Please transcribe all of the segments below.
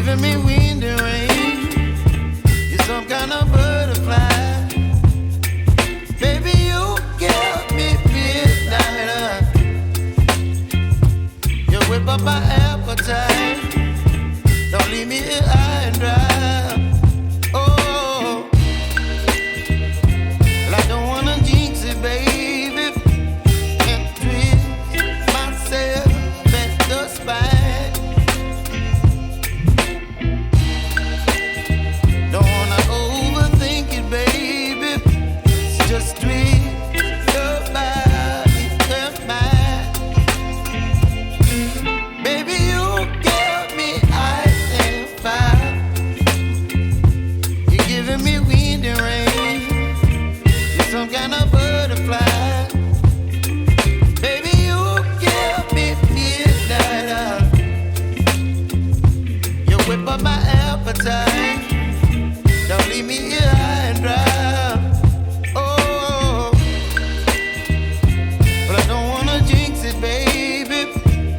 giving me wind and rain. You're some kind of butterfly. Baby, you give me midnight. You whip up my appetite. Don't leave me here high and dry. Oh, well, I don't wanna jinx it, baby, and twist myself at the spine. Don't wanna overthink it, baby. It's just twist your body and mine. Baby, you give me ice and fire. You're giving me wind and rain. You're some kind of butterfly. Baby, you give me midnight. You whip up my appetite. Don't leave me here high and dry. Oh, but I don't wanna jinx it, baby.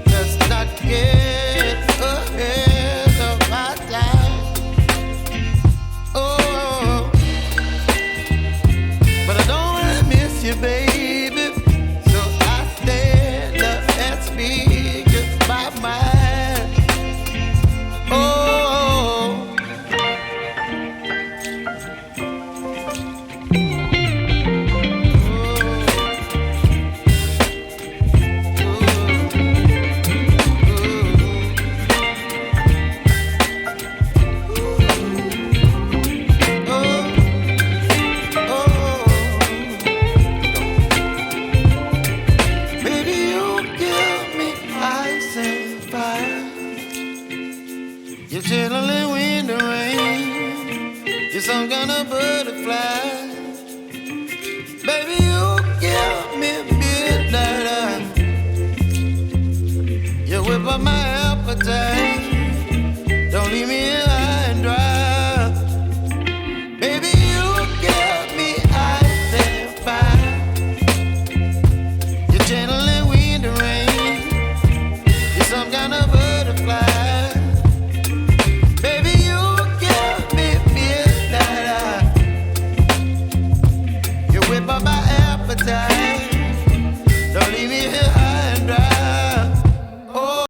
Let's not get ahead of my time. Oh, but I don't wanna miss you, baby. So I stand up and speak just my mind. Oh. Baby, you give me ice and fire. You're chilling wind and rain. You're some kind of butterfly. Baby, you give me midnight. You whip up my appetite. Don't leave me here high and dry. Baby, you give me ice and fire. You're channeling wind and rain. You're some kind of butterfly. Baby, you give me midnight. You whip up my appetite.